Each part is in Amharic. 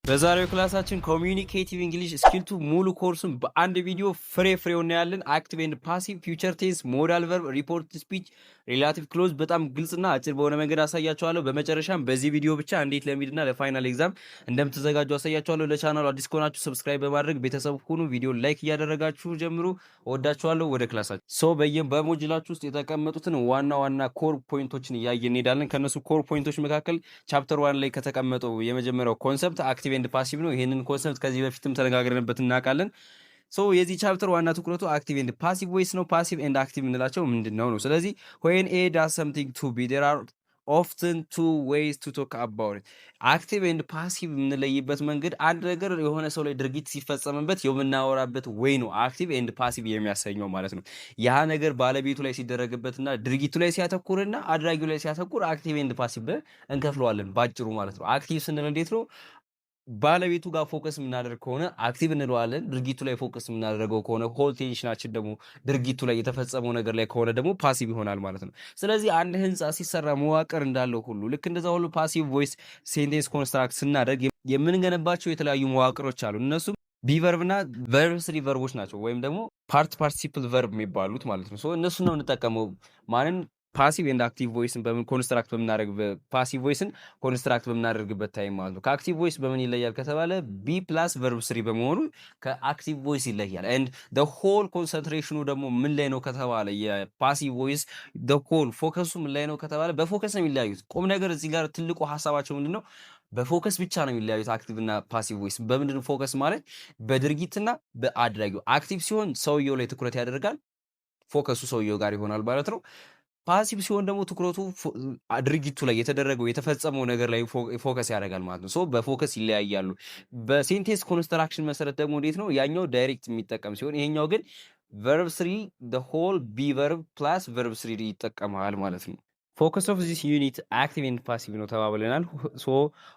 በዛሬው ክላሳችን ኮሚዩኒኬቲቭ እንግሊሽ ስኪል 2 ሙሉ ኮርሱን በአንድ ቪዲዮ ፍሬው እናያለን። አክቲቭ ኤንድ ፓሲቭ፣ ፊውቸር ቴንስ፣ ሞዳል ቨርብ፣ ሪፖርት ስፒች፣ ሪላቲቭ ክሎዝ በጣም ግልጽና አጭር በሆነ መንገድ አሳያችኋለሁ። በመጨረሻም በዚህ ቪዲዮ ብቻ እንዴት ለሚድና ለፋይናል ኤግዛም እንደምትዘጋጁ አሳያችኋለሁ። ለቻናሉ አዲስ ከሆናችሁ ሰብስክራይብ በማድረግ ቤተሰብ ሁኑ። ቪዲዮ ላይክ እያደረጋችሁ ጀምሩ። ወዳችኋለሁ። ወደ ክላሳችን በሞጁላችሁ ውስጥ የተቀመጡትን ዋና ዋና ኮር ፖይንቶችን እያየን እንሄዳለን። ከነሱ ኮር ፖይንቶች መካከል ቻፕተር 1 ላይ ከተቀመጠው የመጀመሪያው ኮንሰፕት አክቲቭ ኤንድ ፓሲቭ ነው። ይሄንን ኮንሰፕት ከዚህ በፊትም ተነጋግረንበት እናውቃለን። የዚህ ቻፕተር ዋና ትኩረቱ አክቲቭ ኤንድ ፓሲቭ ቮይስ ነው። ፓሲቭ ኤንድ አክቲቭ የምንላቸው ምንድነው ነው። ስለዚህ when a does something to be, there are often two ways to talk about it። አክቲቭ ኤንድ ፓሲቭ የምንለይበት መንገድ አንድ ነገር የሆነ ሰው ላይ ድርጊት ሲፈጸምበት የምናወራበት ወይ ነው አክቲቭ ኤንድ ፓሲቭ የሚያሰኘው ማለት ነው። ያ ነገር ባለቤቱ ላይ ሲደረግበትና ድርጊቱ ላይ ሲያተኩርና አድራጊው ላይ ሲያተኩር አክቲቭ ኤንድ ፓሲቭ እንከፍለዋለን ባጭሩ ማለት ነው። አክቲቭ ስንል እንዴት ነው? ባለቤቱ ጋር ፎከስ የምናደርግ ከሆነ አክቲቭ እንለዋለን። ድርጊቱ ላይ ፎከስ የምናደርገው ከሆነ ሆል ቴንሽናችን ደግሞ ድርጊቱ ላይ የተፈጸመው ነገር ላይ ከሆነ ደግሞ ፓሲቭ ይሆናል ማለት ነው። ስለዚህ አንድ ህንፃ ሲሰራ መዋቅር እንዳለው ሁሉ ልክ እንደዛ ሁሉ ፓሲቭ ቮይስ ሴንቴንስ ኮንስትራክት ስናደርግ የምንገነባቸው የተለያዩ መዋቅሮች አሉ። እነሱም ቢቨርብ እና ቨርብ ስሪ ቨርቦች ናቸው፣ ወይም ደግሞ ፓርቲሲፕል ቨርብ የሚባሉት ማለት ነው። እነሱን ነው የምንጠቀመው ማንን ፓሲቭ ኤንድ አክቲቭ ቮይስን በምን ኮንስትራክት በምናደርግ ፓሲቭ ቮይስን ኮንስትራክት በምናደርግበት ታይም ማለት ነው። ከአክቲቭ ቮይስ በምን ይለያል ከተባለ ቢ ፕላስ ቨርብ ስሪ በመሆኑ ከአክቲቭ ቮይስ ይለያል። ኤንድ ዘ ሆል ኮንሰንትሬሽኑ ደግሞ ምን ላይ ነው ከተባለ የፓሲቭ ቮይስ ዘ ሆል ፎከሱ ምን ላይ ነው ከተባለ በፎከስ ነው የሚለያዩት። ቁም ነገር እዚህ ጋር ትልቁ ሀሳባቸው ምንድነው? በፎከስ ብቻ ነው የሚለያዩት አክቲቭ እና ፓሲቭ ቮይስ። በምንድን ፎከስ ማለት? በድርጊትና በአድራጊው። አክቲቭ ሲሆን ሰውየው ላይ ትኩረት ያደርጋል፣ ፎከሱ ሰውየው ጋር ይሆናል ማለት ነው። ፓሲቭ ሲሆን ደግሞ ትኩረቱ ድርጊቱ ላይ የተደረገው የተፈጸመው ነገር ላይ ፎከስ ያደርጋል ማለት ነው። በፎከስ ይለያያሉ። በሴንቴንስ ኮንስትራክሽን መሰረት ደግሞ እንዴት ነው? ያኛው ዳይሬክት የሚጠቀም ሲሆን ይሄኛው ግን ቨርብ ስሪ the whole be verb plus verb ስሪ ይጠቀማል ማለት ነው። ፎከስ ኦፍ ዚስ ዩኒት አክቲቭ ኤንድ ፓሲቭ ነው ተባብለናል።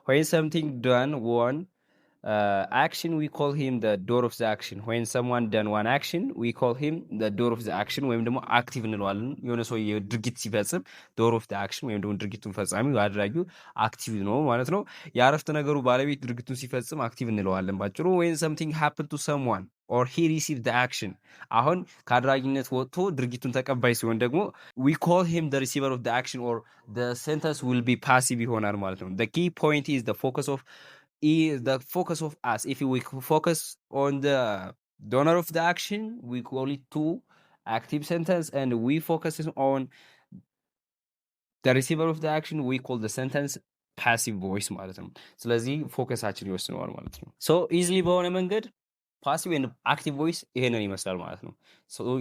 when something done one action, we call him the door of the action. When someone done one action, we call him the door of the action ወይም ደግሞ አክቲቭ እንለዋለን። የሆነ ሰው ድርጊት ሲፈጽም door of the action ወይም ደግሞ ድርጊቱን ፈጻሚው አድራጊው አክቲቭ ነው ማለት ነው። የአረፍተ ነገሩ ባለቤት ድርጊቱን ሲፈጽም አክቲቭ እንለዋለን ባጭሩ። when something happened to someone or he received the action፣ አሁን ከአድራጊነት ወጥቶ ድርጊቱን ተቀባይ ሲሆን ደግሞ we call him the receiver of the action or the sentence will be passive ይሆናል ማለት ነው። the key point is the focus of us. If we focus on the donor of the action, we call it to active sentence, and we focus on the receiver of the action, we call the sentence passive voice ማለት ነው። ስለዚህ ፎከሳችን ይወስነዋል ማለት ነው። ኢዚሊ በሆነ መንገድ ፓሲቭ ኤንድ አክቲቭ ቮይስ ይሄንን ይመስላል ማለት ነው።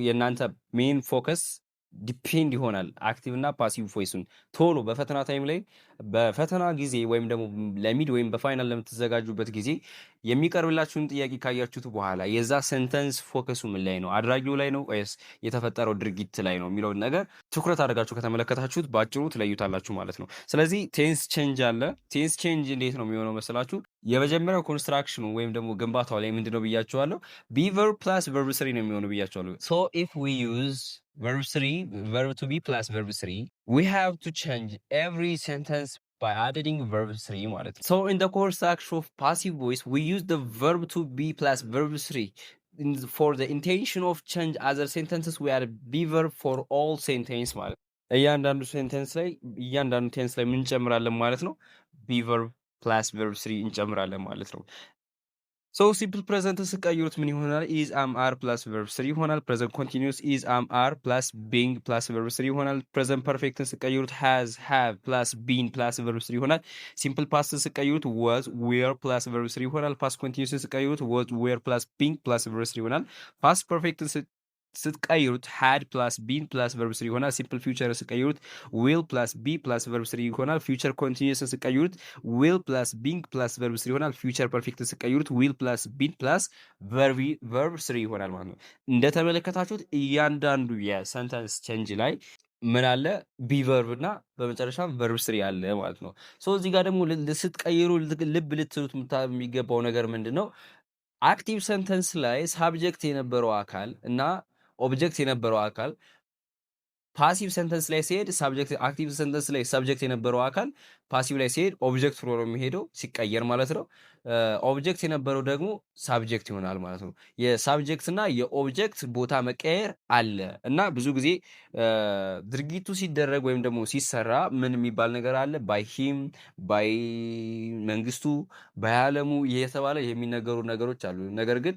የእናንተ ሜን ፎከስ ዲፔንድ ይሆናል አክቲቭ እና ፓሲቭ ቮይሱን ቶሎ በፈተና ታይም ላይ በፈተና ጊዜ ወይም ደግሞ ለሚድ ወይም በፋይናል ለምትዘጋጁበት ጊዜ የሚቀርብላችሁን ጥያቄ ካያችሁት በኋላ የዛ ሴንተንስ ፎከሱ ምን ላይ ነው? አድራጊው ላይ ነው ወይስ የተፈጠረው ድርጊት ላይ ነው የሚለውን ነገር ትኩረት አድርጋችሁ ከተመለከታችሁት ባጭሩ ትለዩታላችሁ ማለት ነው። ስለዚህ ቴንስ ቼንጅ አለ። ቴንስ ቼንጅ እንዴት ነው የሚሆነው መስላችሁ? የመጀመሪያው ኮንስትራክሽኑ ወይም ደግሞ ግንባታው ላይ ምንድነው ብያችኋለሁ? ቢ ቨርብ ፕላስ ቨርብ ስሪ ነው የሚሆነው ብያችኋለሁ። ኢፍ ዊ ዩዝ verb 3, verb to be plus verb 3, we have to change every sentence by adding verb 3 ማለት ነው። In the construction of passive voice, we use the verb to be plus verb 3. For the intention of change other sentences, we add be verb for all sentence ማለት ነው። እያንዳንዱ ሴንቴንስ ላይ እያንዳንዱ ቴንስ ላይ ምን እንጨምራለን ማለት ነው? be verb plus verb 3 እንጨምራለን ማለት ነው። ሲምፕል ፕሬዘንት ስቀይሩት ምን ይሆናል? ኢዝ አም አር ፕላስ ቨርብ ስሪ ይሆናል። ፕሬዘንት ኮንቲኒዩስ ኢዝ አም አር ፕላስ ቢንግ ፕላስ ቨርብ ስሪ ይሆናል። ፕሬዘንት ፐርፌክትን ስቀይሩት ሃዝ ሃቭ ፕላስ ቢን ፕላስ ቨርብ ስሪ ይሆናል። ሲምፕል ፓስትን ስቀይሩት ዋዝ ዌር ፕላስ ቨርብ ስሪ ይሆናል። ፓስት ኮንቲኒዩስን ስቀይሩት ዋዝ ዌር ፕላስ ቢንግ ፕላስ ቨርብ ስሪ ይሆናል። ፓስት ፐርፌክትን ስትቀይሩት had ፕላስ ቢን ፕላስ ቨርብ ስሪ ይሆናል። ሲምፕል ፊውቸር ስቀይሩት will ፕላስ ቢ ፕላስ ቨርብ ስሪ ይሆናል። ፊውቸር ኮንቲኒዩስ ስቀይሩት will ፕላስ ቢንግ ፕላስ ቨርብ ስሪ ይሆናል። ፊውቸር ፐርፌክት ስቀይሩት will ፕላስ ቢን ፕላስ ቨርብ ስሪ ይሆናል ማለት ነው። እንደተመለከታችሁት እያንዳንዱ የሰንተንስ ቼንጅ ላይ ምን አለ? ቢ ቨርብ እና በመጨረሻም ቨርብ ስሪ አለ ማለት ነው። እዚህ ጋር ደግሞ ስትቀይሩ ልብ ልትሉት የሚገባው ነገር ምንድን ነው? አክቲቭ ሰንተንስ ላይ ሳብጀክት የነበረው አካል እና ኦብጀክት የነበረው አካል ፓሲቭ ሰንተንስ ላይ ሲሄድ ሳብጀክት፣ አክቲቭ ሰንተንስ ላይ ሰብጀክት የነበረው አካል ፓሲቭ ላይ ሲሄድ ኦብጀክት ሆኖ ነው የሚሄደው ሲቀየር ማለት ነው። ኦብጀክት የነበረው ደግሞ ሳብጀክት ይሆናል ማለት ነው። የሳብጀክት እና የኦብጀክት ቦታ መቀየር አለ እና ብዙ ጊዜ ድርጊቱ ሲደረግ ወይም ደግሞ ሲሰራ ምን የሚባል ነገር አለ? ባይ ሂም፣ ባይ መንግስቱ፣ ባይ አለሙ የተባለ የሚነገሩ ነገሮች አሉ። ነገር ግን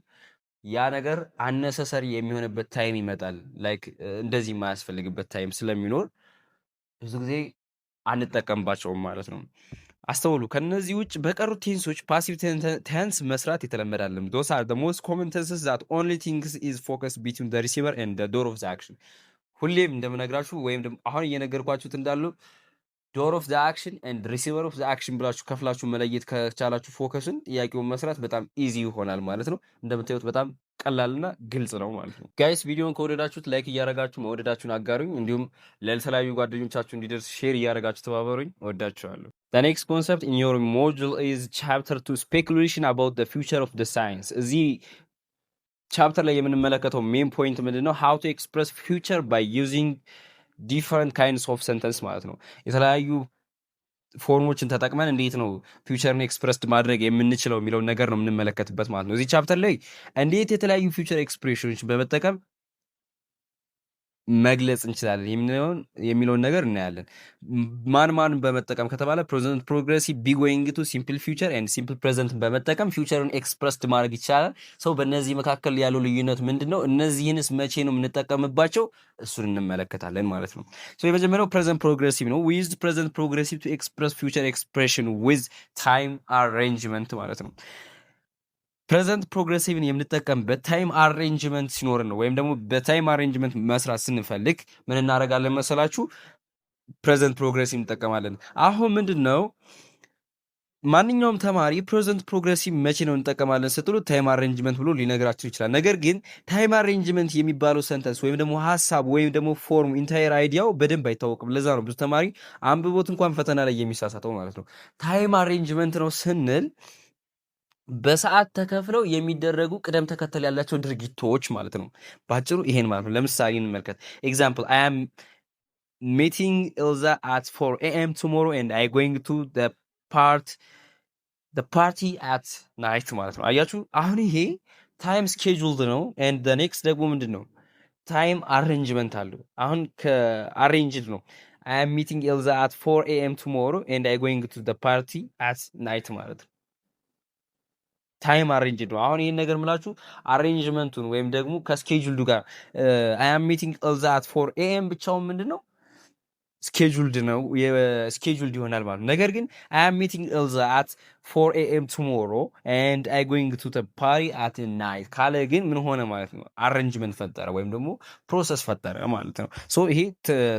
ያ ነገር አነሰሰሪ የሚሆንበት ታይም ይመጣል። ላይክ እንደዚህ የማያስፈልግበት ታይም ስለሚኖር ብዙ ጊዜ አንጠቀምባቸውም ማለት ነው። አስተውሉ። ከነዚህ ውጭ በቀሩት ቴንሶች ፓሲቭ ቴንስ መስራት የተለመደ አይደለም። ዶስ አር ዘ ሞስት ኮመን ቴንስስ ዛት ኦንሊ ቲንግስ ኢዝ ፎከስ ቢትዊን ዘ ሪሲቨር ኤንድ ዘ ዶር ኦፍ ዘ አክሽን። ሁሌም እንደምነግራችሁ ወይም አሁን እየነገርኳችሁት እንዳሉ ዶር ኦፍ ዘ አክሽን ኤንድ ሪሲቨር ኦፍ ዘ አክሽን ብላችሁ ከፍላችሁ መለየት ከቻላችሁ ፎከስን ጥያቄውን መስራት በጣም ኢዚ ይሆናል ማለት ነው። እንደምታዩት በጣም ቀላልና ግልጽ ነው ማለት ነው። ጋይስ ቪዲዮን ከወደዳችሁት ላይክ እያረጋችሁ መወደዳችሁን አጋሩኝ። እንዲሁም ለተለያዩ ጓደኞቻችሁ እንዲደርስ ሼር እያረጋችሁ ተባበሩኝ። ወዳችኋለሁ። The next concept in your module is chapter 2 speculation about the future of the science። እዚህ ቻፕተር ላይ የምንመለከተው ሜን ፖይንት ምንድነው? how to express future by using different kinds of sentence ማለት ነው። የተለያዩ ፎርሞችን ተጠቅመን እንዴት ነው ፊውቸርን ኤክስፕረስድ ማድረግ የምንችለው የሚለውን ነገር ነው የምንመለከትበት ማለት ነው። እዚህ ቻፕተር ላይ እንዴት የተለያዩ ፊውቸር ኤክስፕሬሽኖች በመጠቀም መግለጽ እንችላለን የሚለውን ነገር እናያለን። ማን በመጠቀም ከተባለ ፕሬዘንት ፕሮግሬሲቭ፣ ቢ ጎይንግ ቱ፣ ሲምፕል ፊውቸር ኤንድ ሲምፕል ፕሬዘንት በመጠቀም ፊውቸርን ኤክስፕረስድ ማድረግ ይቻላል። ሰው በእነዚህ መካከል ያለው ልዩነት ምንድን ነው? እነዚህንስ መቼ ነው የምንጠቀምባቸው? እሱን እንመለከታለን ማለት ነው። የመጀመሪያው ፕሬዘንት ፕሮግሬሲቭ ነው። ዊ ዩዝድ ፕሬዘንት ፕሮግሬሲቭ ቱ ኤክስፕረስ ፊውቸር ኤክስፕሬሽን ዊዝ ታይም አሬንጅመንት ማለት ነው። ፕሬዘንት ፕሮግሬሲቭን የምንጠቀምበት ታይም አሬንጅመንት ሲኖር ነው። ወይም ደግሞ በታይም አሬንጅመንት መስራት ስንፈልግ ምን እናደርጋለን መሰላችሁ? ፕሬዘንት ፕሮግሬሲቭ እንጠቀማለን። አሁን ምንድን ነው ማንኛውም ተማሪ ፕሬዘንት ፕሮግሬሲቭ መቼ ነው እንጠቀማለን ስትሉ ታይም አሬንጅመንት ብሎ ሊነግራችሁ ይችላል። ነገር ግን ታይም አሬንጅመንት የሚባለው ሰንተንስ ወይም ደግሞ ሀሳብ ወይም ደግሞ ፎርም ኢንታየር አይዲያው በደንብ አይታወቅም። ለዛ ነው ብዙ ተማሪ አንብቦት እንኳን ፈተና ላይ የሚሳሳተው ማለት ነው። ታይም አሬንጅመንት ነው ስንል በሰዓት ተከፍለው የሚደረጉ ቅደም ተከተል ያላቸው ድርጊቶች ማለት ነው። ባጭሩ ይሄን ማለት ነው። ለምሳሌ እንመልከት። ኤግዛምፕል አይ አም ሚቲንግ ኤልዛ አት 4 AM ቱሞሮ ኤንድ አይ ጎይንግ ቱ ፓርቲ አት ናይት ማለት ነው። አያችሁ አሁን ይሄ ታይም ስኬጁልድ ነው። ኤንድ ኔክስት ደግሞ ምንድን ነው? ታይም አሬንጅመንት አለው። አሁን ከአሬንጅድ ነው። አይ አም ሚቲንግ ኤልዛ አት 4 AM ቱሞሮ ኤንድ አይ ጎይንግ ቱ ፓርቲ አት ናይት ማለት ነው። ታይም አሬንጅድ ነው። አሁን ይህን ነገር ምላችሁ አሬንጅመንቱን ወይም ደግሞ ከስኬጁልዱ ጋር አይ አም ሚቲንግ ኤልዛ አት 4 AM ብቻውን ምንድን ነው ስኬጁልድ ነው፣ ስኬጁልድ ይሆናል ማለት ነው። ነገር ግን አይ አም ሚቲንግ ኤልዛ አት 4 AM ቱሞሮ ኤንድ አይ ጎይንግ ቱ ፓሪ አት ናይት ካለ ግን ምን ሆነ ማለት ነው? አሬንጅመንት ፈጠረ ወይም ደግሞ ፕሮሰስ ፈጠረ ማለት ነው። ሶ ይሄ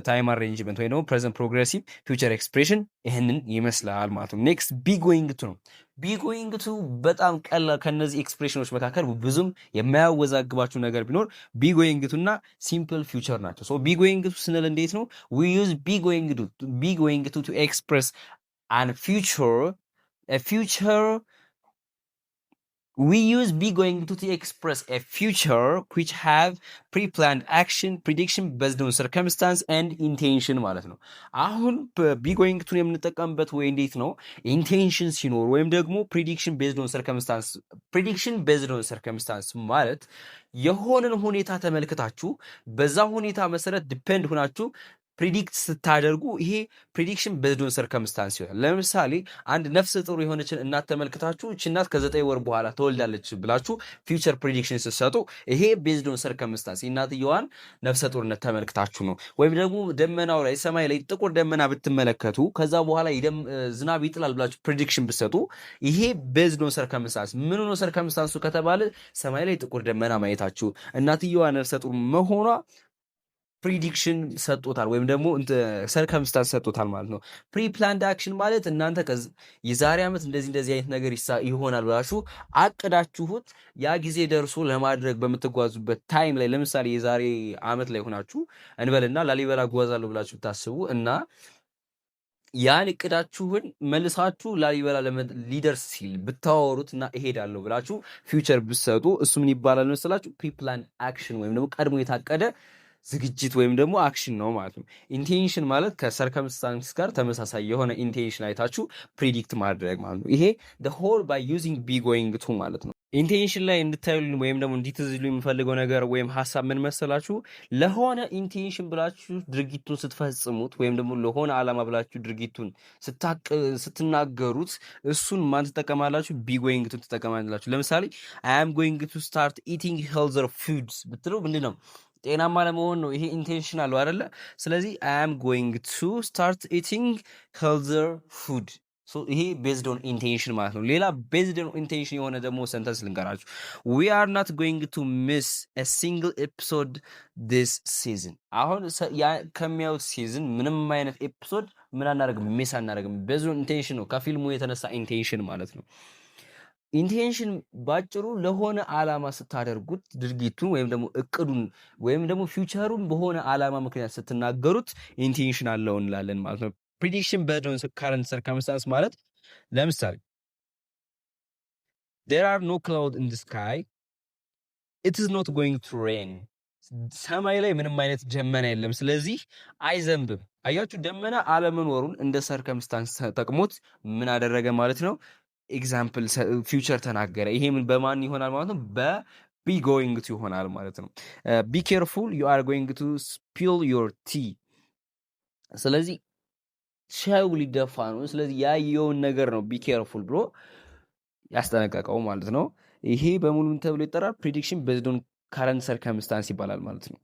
ታይም አሬንጅመንት ወይም ደግሞ ፕሬዘንት ፕሮግሬሲቭ ፊውቸር ኤክስፕሬሽን ይህንን ይመስላል ማለት ነው። ኔክስት ቢ ጎይንግ ቱ ነው። ቢ ጎይንግ ቱ በጣም ቀላል ከነዚህ ኤክስፕሬሽኖች መካከል ብዙም የማያወዛግባችሁ ነገር ቢኖር ቢ ጎይንግ ቱ እና ሲምፕል ፊውቸር ናቸው። ሶ ቢ ጎይንግ ቱ ስንል እንዴት ነው? ዊ ዩዝ ቢ ጎይንግ ቱ ቱ ኤክስፕሬስ አን future we use be going to express a future which have pre-planned action prediction based on circumstance and intention ማለት ነው። አሁን be going to የምንጠቀምበት ወይ እንዴት ነው? ኢንቴንሽን ሲኖር ወይም ደግሞ prediction based on circumstance ማለት የሆነን ሁኔታ ተመልክታችሁ በዛ ሁኔታ መሰረት ዲፔንድ ሆናችሁ ፕሪዲክት ስታደርጉ ይሄ ፕሪዲክሽን ቤዝድ ኦን ሰርከምስታንስ ይሆናል። ለምሳሌ አንድ ነፍሰ ጡር የሆነችን እናት ተመልክታችሁ እቺ እናት ከ9 ወር በኋላ ተወልዳለች ብላችሁ ፊውቸር ፕሪዲክሽን ስትሰጡ ይሄ ቤዝድ ኦን ሰርከምስታንስ እናትየዋን ነፍሰ ጡርነት ተመልክታችሁ ነው። ወይም ደግሞ ደመናው ላይ ሰማይ ላይ ጥቁር ደመና ብትመለከቱ ከዛ በኋላ ዝናብ ይጥላል ብላችሁ ፕሪዲክሽን ብትሰጡ ይሄ ቤዝድ ኦን ሰርከምስታንስ ምን ነው? ሰርከምስታንሱ ከተባለ ሰማይ ላይ ጥቁር ደመና ማየታችሁ እናትየዋ ነፍሰ ጡር መሆኗ ፕሪዲክሽን ሰጥቶታል ወይም ደግሞ ሰርከምስታንስ ሰጥቶታል ማለት ነው። ፕሪ ፕላንድ አክሽን ማለት እናንተ የዛሬ ዓመት እንደዚህ አይነት ነገር ይሆናል ብላችሁ አቅዳችሁት ያ ጊዜ ደርሶ ለማድረግ በምትጓዙበት ታይም ላይ ለምሳሌ የዛሬ ዓመት ላይ ሆናችሁ እንበልና ላሊበላ ጓዛለሁ ብላችሁ ብታስቡ እና ያን እቅዳችሁን መልሳችሁ ላሊበላ ሊደርስ ሲል ብታወሩት እና እሄዳለሁ ብላችሁ ፊውቸር ብትሰጡ እሱ ምን ይባላል መሰላችሁ? ፕሪ ፕላንድ አክሽን ወይም ደግሞ ቀድሞ የታቀደ ዝግጅት ወይም ደግሞ አክሽን ነው ማለት ነው። ኢንቴንሽን ማለት ከሰርከምስታንስ ጋር ተመሳሳይ የሆነ ኢንቴንሽን አይታችሁ ፕሪዲክት ማድረግ ማለት ነው። ይሄ the whole by using be going to ማለት ነው። ኢንቴንሽን ላይ እንድታዩልን ወይም ደግሞ እንዲትዝሉ የምፈልገው ነገር ወይም ሀሳብ ምን መሰላችሁ? ለሆነ ኢንቴንሽን ብላችሁ ድርጊቱን ስትፈጽሙት ወይም ደግሞ ለሆነ ዓላማ ብላችሁ ድርጊቱን ስትናገሩት እሱን ማን ትጠቀማላችሁ? ቢ ጎይንግ ቱ ትጠቀማላችሁ። ለምሳሌ አይ አም ጎይንግ ቱ ስታርት ኢቲንግ ሄልዘር ፉድስ ብትለው ምንድን ነው? ጤናማ ለመሆን ነው። ይሄ ኢንቴንሽናል አይደለ? ስለዚህ አይ አም ጎይንግ ቱ ስታርት ኢቲንግ ሄልዘር ፉድ ይሄ ቤዝድ ኦን ኢንቴንሽን ማለት ነው። ሌላ ቤዝድ ኦን ኢንቴንሽን የሆነ ደግሞ ሰንተንስ ልንገራችሁ። ዊ አር ናት ጎይንግ ቱ ሚስ አ ሲንግል ኤፒሶድ ዲስ ሲዝን። አሁን ከሚያዩት ሲዝን ምንም አይነት ኤፒሶድ ምን አናደርግም፣ ሚስ አናደርግም። ቤዝድ ኦን ኢንቴንሽን ነው፣ ከፊልሙ የተነሳ ኢንቴንሽን ማለት ነው። ኢንቴንሽን ባጭሩ ለሆነ ዓላማ ስታደርጉት ድርጊቱን ወይም ደግሞ እቅዱን ወይም ደግሞ ፊውቸሩን በሆነ ዓላማ ምክንያት ስትናገሩት ኢንቴንሽን አለው እንላለን ማለት ነው። ፕሪዲክሽን ቤዝድ ኦን ካረንት ሰርከምስታንስ ማለት ለምሳሌ there are no clouds in the sky, it is not going to rain። ሰማይ ላይ ምንም አይነት ደመና የለም፣ ስለዚህ አይዘንብም። አያችሁ፣ ደመና አለመኖሩን እንደ ሰርከምስታንስ ተጠቅሞት ምን አደረገ ማለት ነው? ኤግዛምፕል ፊውቸር ተናገረ። ይሄ ምን በማን ይሆናል ማለት ነው? በቢ ጎይንግ ቱ ይሆናል ማለት ነው። ቢ ኬርፉል ዩ አር ጎይንግ ቱ ስፒል ዮር ቲ። ስለዚህ ሻዩ ሊደፋ ነው። ስለዚህ ያየውን ነገር ነው ቢ ኬርፉል ብሎ ያስጠነቀቀው ማለት ነው። ይሄ በሙሉ ምን ተብሎ ይጠራል? ፕሪዲክሽን ቤዝድ ኦን ካረንት ሰርከምስታንስ ይባላል ማለት ነው።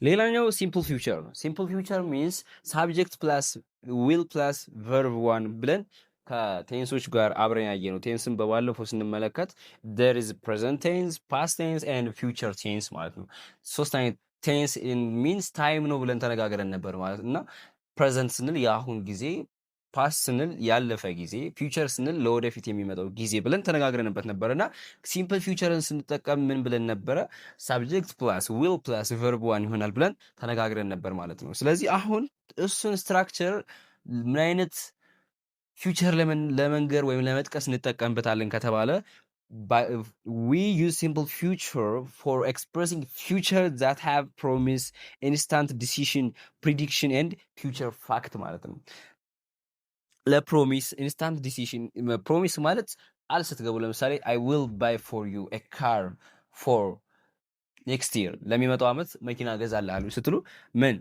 ሌላኛው ሲምፕል ፊውቸር ነው። ሲምፕል ፊውቸር ሚንስ ሳብጀክት ፕላስ ዊል ፕላስ ቨርብ ዋን ብለን ከቴንሶች ጋር አብረን ያየ ነው። ቴንስን በባለፈው ስንመለከት there is present tense, past tense and future tense ማለት ነው። ሶስት አይነት ቴንስ ሚንስ ታይም ነው ብለን ተነጋግረን ነበር ማለት እና ፕሬዘንት ስንል የአሁን ጊዜ፣ ፓስት ስንል ያለፈ ጊዜ፣ ፊውቸር ስንል ለወደፊት የሚመጣው ጊዜ ብለን ተነጋግረንበት ነበር እና ሲምፕል ፊውቸርን ስንጠቀም ምን ብለን ነበረ? ሳብጀክት ፕላስ ዊል ፕላስ ቨርብ ዋን ይሆናል ብለን ተነጋግረን ነበር ማለት ነው። ስለዚህ አሁን እሱን ስትራክቸር ምን አይነት ፊውቸር ለመንገር ወይም ለመጥቀስ እንጠቀምበታለን ከተባለ we use simple future for expressing future that have promise, instant decision, prediction and future fact ማለት ነው። ለፕሮሚስ ኢንስታንት ዲሲሽን ፕሮሚስ ማለት ቃል ስትገቡ ለምሳሌ I will buy for you a car for next year ለሚመጣው ዓመት መኪና እገዛልሃለሁ ስትሉ ምን